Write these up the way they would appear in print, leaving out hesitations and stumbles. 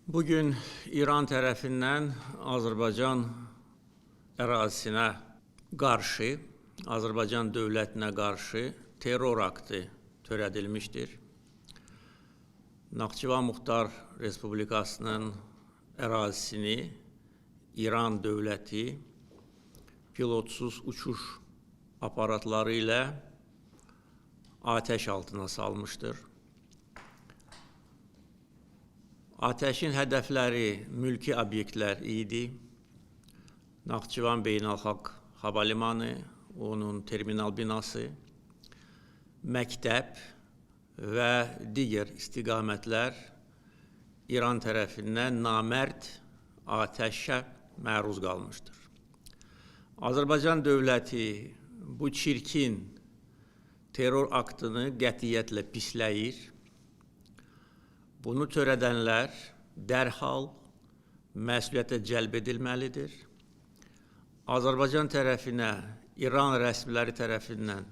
Bugün İran tərəfindən Azərbaycan ərazisinə qarşı, Azərbaycan dövlətinə qarşı terror aktı törədilmişdir. Naxçıvan Muxtar Respublikasının ərazisini İran dövləti pilotsuz uçuş aparatları ilə atəş altına salmışdır. Atəşin hədəfləri mülki obyektlər idi. Naxçıvan Beynəlxalq Hava Limanı, onun terminal binası, məktəb və digər istiqamətlər İran tərəfindən namərd atəşə məruz qalmışdır. Azərbaycan dövləti bu çirkin terror aktını qətiyyətlə pisləyir. Bunu törədənlər dərhal məsuliyyətə cəlb edilməlidir. Azərbaycan tərəfinə İran rəsmiləri tərəfindən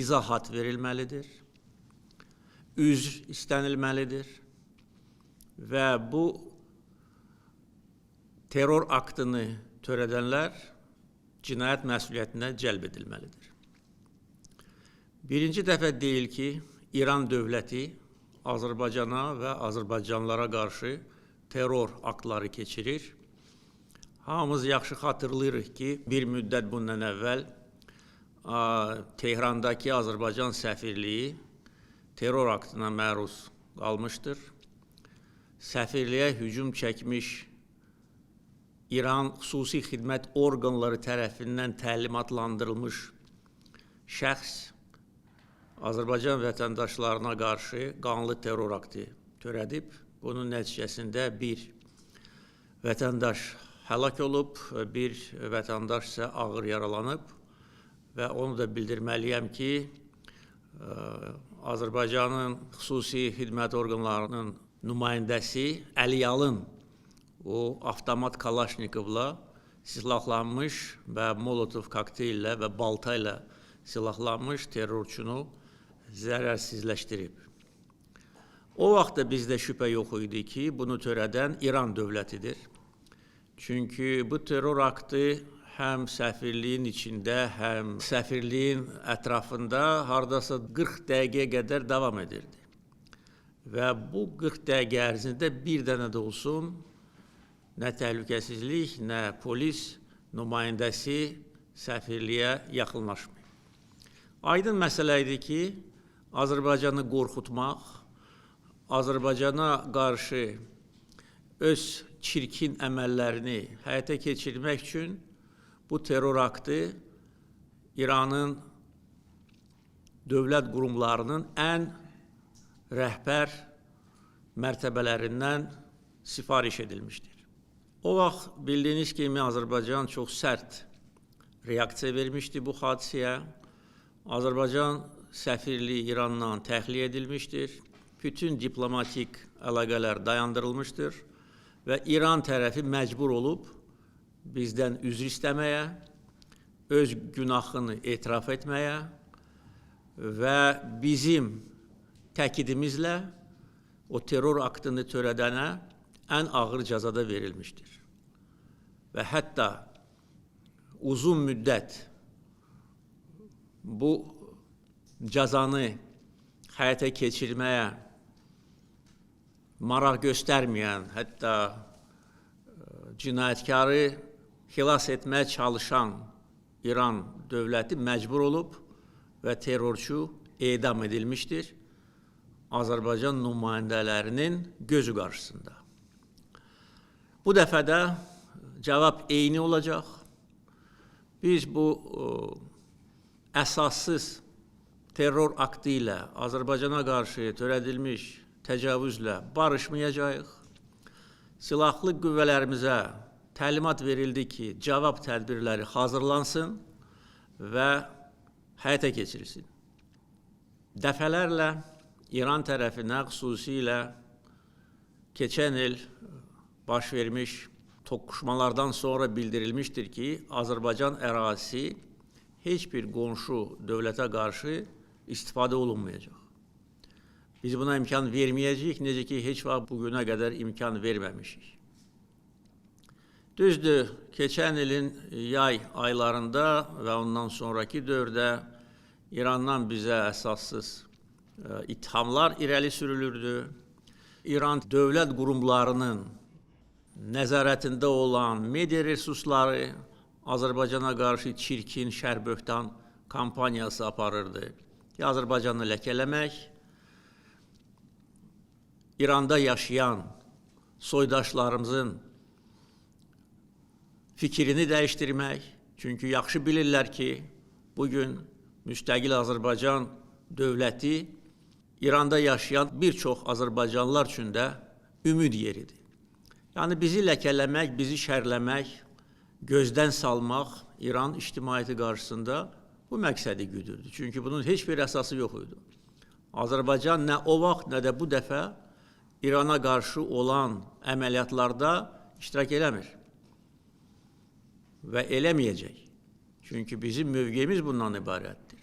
izahat verilməlidir. Üzr istənilməlidir və bu terror aktını törədənlər cinayət məsuliyyətinə cəlb edilməlidir. Birinci dəfə deyil ki, İran dövləti Azərbaycana və Azərbaycanlılara qarşı terror aktları keçirir. Hamımız yaxşı xatırlayırıq ki, bir müddət bundan əvvəl Tehrandakı Azərbaycan səfirliyi terror aktına məruz qalmışdır. Səfirliyə hücum çəkmiş İran xüsusi xidmət orqanları tərəfindən təlimatlandırılmış şəxs Azərbaycan vətəndaşlarına qarşı qanlı terror aktı törədib. Bunun nəticəsində bir vətəndaş həlak olub, bir vətəndaş isə ağır yaralanıb və onu da bildirməliyəm ki, Azərbaycanın xüsusi xidmət orqanlarının nümayəndəsi Əliyalın o avtomat Kalaşnikovla silahlanmış və Molotov kokteyllə və balta ilə silahlanmış terrorçunu zərərsizləşdirib. O vaxtda bizdə şübhə yox idi ki, bunu törədən İran dövlətidir. Çünki bu terror aktı həm səfirliyin içində, həm səfirliyin ətrafında hardasa 40 dəqiqəyə qədər davam edirdi. Və bu 40 dəqiqə ərzində bir dənə də olsun nə təhlükəsizlik, nə polis nümayəndəsi səfirliyə yaxınlaşmıyor. Aydın məsələ idi ki, Azərbaycanı qorxutmaq, Azərbaycana qarşı öz çirkin əməllərini həyata keçirmək üçün bu terror aktı İranın dövlət qurumlarının ən rəhbər mərtəbələrindən sifariş edilmişdir. O vaxt bildiyiniz kimi Azərbaycan çox sərt reaksiya vermişdi bu hadisəyə. Azərbaycan səfirliyi İrandan təxliyə edilmişdir. Bütün diplomatik əlaqələr dayandırılmışdır və İran tərəfi məcbur olub bizdən üzr istəməyə, öz günahını etiraf etməyə və bizim təkidimizlə o terror aktını törədənə ən ağır cəzada verilmişdir. Və hətta uzun müddət bu cəzanı həyata keçirməyə maraq göstərməyən, hətta cinayətkarı xilas etməyə çalışan İran dövləti məcbur olub və terrorçu edam edilmişdir Azərbaycan nümayəndələrinin gözü qarşısında. Bu dəfə də cavab eyni olacaq. Biz bu əsassız terror aktı ilə Azərbaycana qarşı törədilmiş təcavüzlə barışmayacağıq. Silahlı qüvvələrimizə təlimat verildi ki, cavab tədbirləri hazırlansın və həyata keçirilsin. Dəfələrlə İran tərəfinə xüsusilə keçən il baş vermiş toqquşmalardan sonra bildirilmişdir ki, Azərbaycan ərazisi heç bir qonşu dövlətə qarşı istifadə olunmayacaq. Biz buna imkan verməyəcəyik, necə ki, heç vaxt bugünə qədər imkan verməmişik. Düzdür, keçən ilin yay aylarında və ondan sonraki dövrdə İrandan bizə əsassız ithamlar irəli sürülürdü. İran dövlət qurumlarının nəzarətində olan media resursları Azərbaycana qarşı çirkin, şərböhtan kampaniyası aparırdı. Azərbaycanı ləkələmək, İranda yaşayan soydaşlarımızın fikrini dəyişdirmək. Çünki yaxşı bilirlər ki, bugün müstəqil Azərbaycan dövləti İranda yaşayan bir çox Azərbaycanlılar üçün də ümid yeridir. Yəni bizi ləkələmək, bizi şərləmək, gözdən salmaq İran ictimaiyyəti qarşısında bu məqsədi güdürdü. Çünki bunun heç bir əsası yox idi. Azərbaycan nə o vaxt, nə də bu dəfə İrana qarşı olan əməliyyatlarda iştirak eləmir və eləməyəcək. Çünki bizim mövqeyimiz bundan ibarətdir.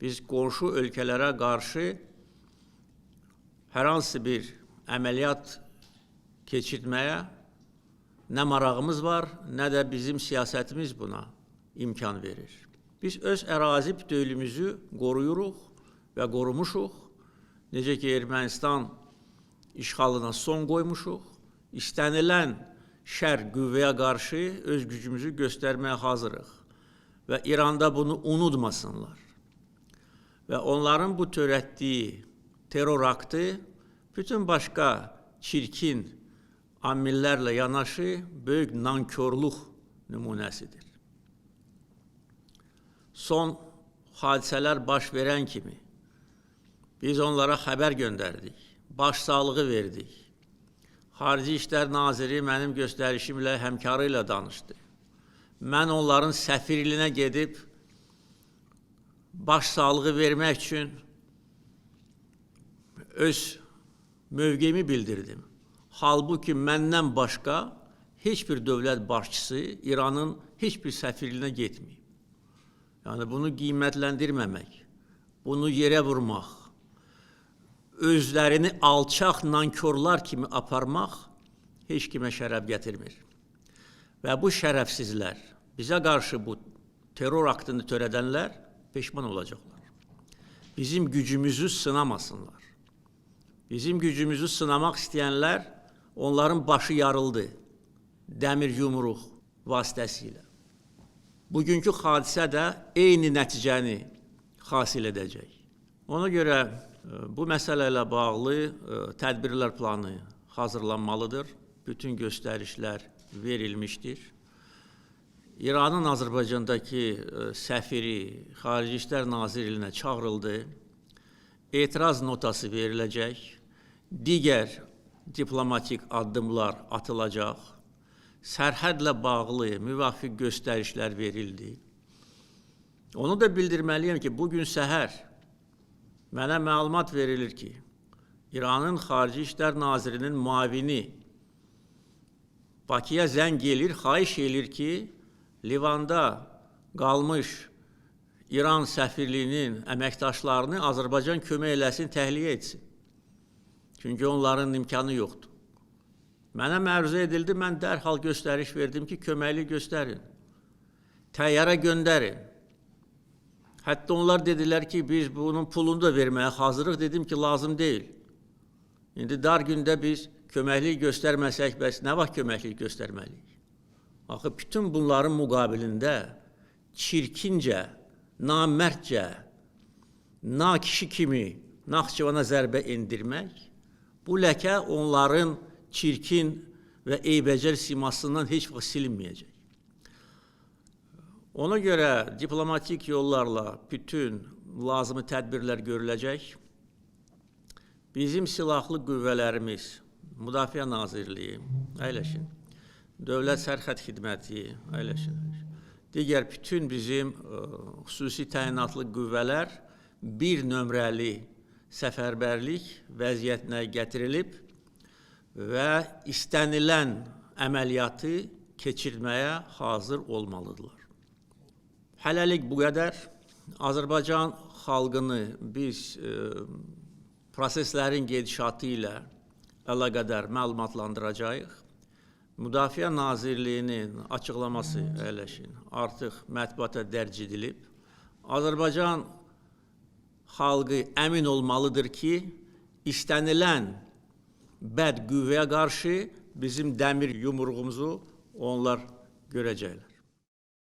Biz qonşu ölkələrə qarşı hər hansı bir əməliyyat keçirtməyə nə marağımız var, nə də bizim siyasətimiz buna imkan verir. Biz öz ərazi bütövlüyümüzü qoruyuruq və qorumuşuq. Necə ki, Ermənistan işğalına son qoymuşuq. İstənilən şər qüvvəyə qarşı öz gücümüzü göstərməyə hazırıq. Və İranda bunu unutmasınlar. Və onların bu törətdiyi terror aktı bütün başqa çirkin amillərlə yanaşı böyük nankörlük nümunəsidir. Son hadisələr baş verən kimi biz onlara xəbər göndərdik, başsağlığı verdik. Xarici İşlər Naziri mənim göstərişimlə, həmkarı ilə danışdı. Mən onların səfirliyinə gedib başsağlığı vermək üçün öz mövqeyimi bildirdim. Halbuki məndən başqa heç bir dövlət başçısı İranın heç bir səfirliyinə getməyib. Yəni bunu qiymətləndirməmək, bunu yerə vurmaq, özlərini alçaq nankörlər kimi aparmaq heç kimə şərəf gətirmir. Və bu şərəfsizlər, bizə qarşı bu terror aktını törədənlər peşman olacaqlar. Bizim gücümüzü sınamasınlar. Bizim gücümüzü sınamaq istəyənlər, onların başı yarıldı dəmir yumruq vasitəsilə. Bugünkü hadisə də eyni nəticəni hasil edəcək. Ona görə bu məsələ ilə bağlı tədbirlər planı hazırlanmalıdır. Bütün göstərişlər verilmişdir. İranın Azərbaycandakı səfiri Xarici İşlər Nazirliyinə çağırıldı. Etiraz notası veriləcək. Digər diplomatik addımlar atılacaq. Sərhədlə bağlı müvafiq göstərişlər verildi. Onu da bildirməliyəm ki, bugün səhər mənə məlumat verilir ki, İranın Xarici İşlər Nazirinin müavini Bakıya zəng edir, xahiş edir ki, Livanda qalmış İran səfirliyinin əməkdaşlarını Azərbaycan kömək eləsin, təxliyə etsin. Çünki onların imkanı yoxdur. Mənə məruzə edildi, mən dərhal göstəriş verdim ki, köməklik göstərin, təyyarə göndərin. Hətta onlar dedilər ki, biz bunun pulunu da verməyə hazırıq, dedim ki, lazım deyil. İndi dar gündə biz köməklik göstərməsək, bəs nə vaxt köməklik göstərməliyik? Axı, bütün bunların müqabilində çirkincə, namərdcə, nakişi kimi Naxçıvana zərbə endirmək, bu ləkə onların çirkin və eybəcər simasından heç vaxt silinməyəcək. Ona görə diplomatik yollarla bütün lazımi tədbirlər görüləcək. Bizim silahlı qüvvələrimiz, Müdafiə Nazirliyi, əyləşin, Dövlət Sərhəd Xidməti, əyləşin, digər bütün bizim xüsusi təyinatlı qüvvələr bir nömrəli səfərbərlik vəziyyətinə gətirilib və istənilən əməliyyatı keçirməyə hazır olmalıdırlar. Hələlik bu qədər. Azərbaycan xalqını biz proseslərin gedişatı ilə əlaqədar məlumatlandıracağıq. Müdafiə Nazirliyinin açıqlaması əyləşin artıq mətbuata dərc edilib. Azərbaycan xalqı əmin olmalıdır ki, istənilən bəd qüvvəyə qarşı bizim dəmir yumruğumuzu onlar görəcəklər.